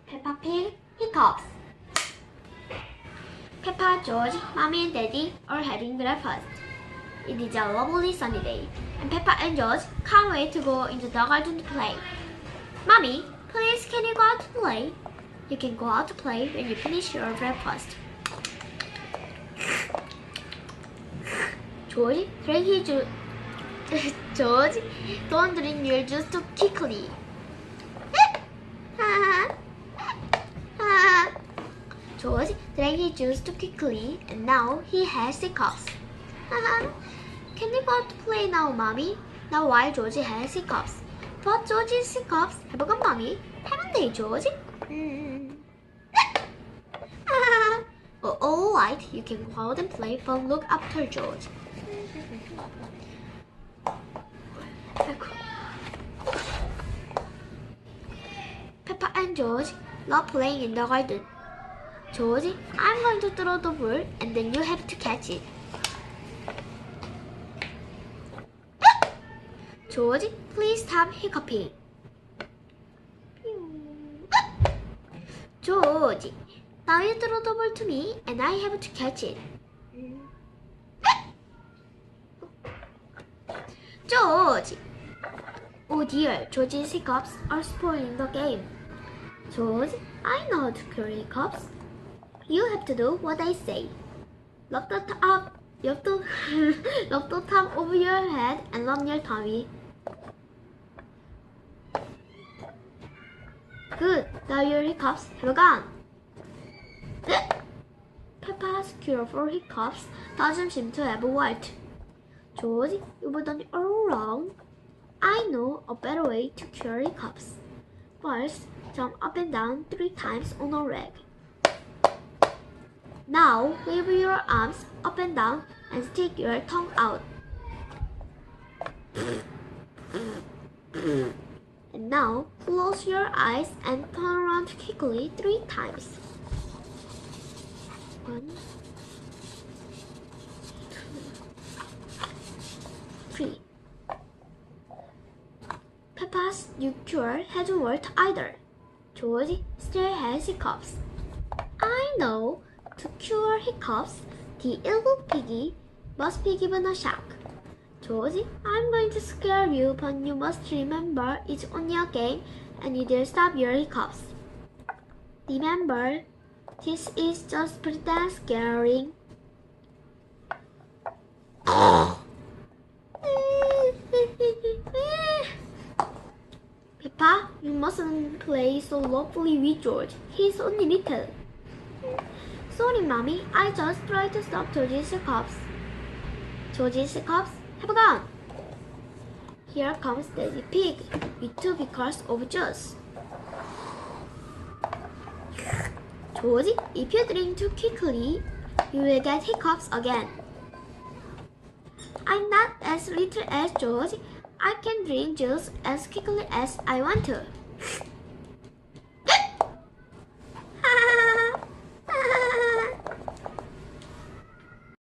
Pepapigs, Hiccups. Peppa, George, Mommy and Daddy are having breakfast. It is a lovely sunny day, and Peppa and George can't wait to go into the garden to play. Mommy, please can you go out to play? You can go out to play when you finish your breakfast. George, drink his juice. George, don't drink your juice too quickly. George drank his juice too quickly, and now he has hiccups. Can you go to play now, Mommy? Now while George has hiccups. But George's hiccups have gone, Mommy. Haven't they, George? All right, you can go out and play, but look after George. Peppa and George love playing in the garden. George, I'm going to throw the ball and then you have to catch it. George, please stop hiccuping. George, now you throw the ball to me and I have to catch it. George! Oh dear, George's hiccups are spoiling the game. George, I know how to cure hiccups. You have to do what I say. Lock the top. You have to lock the top over your head and rub your tummy. Good. Now your hiccups have gone. Peppa's cure for hiccups doesn't seem to have worked. George, you've done it all wrong. I know a better way to cure hiccups. First, jump up and down 3 times on a rag. Now, wave your arms up and down and stick your tongue out. And now, close your eyes and turn around quickly 3 times. 1, 2, 3. Peppa's new cure hasn't worked either. George still has hiccups. I know. To cure hiccups, the little piggy must be given a shock. George, I'm going to scare you, but you must remember it's only a game and it'll stop your hiccups. Remember, this is just pretend scaring. Peppa, you mustn't play so lovely with George. He's only little. Sorry, Mommy. I just tried to stop George's hiccups. George's hiccups have gone. Here comes Daddy Pig with 2 beakers of juice. George, if you drink too quickly, you will get hiccups again. I'm not as little as George. I can drink juice as quickly as I want to.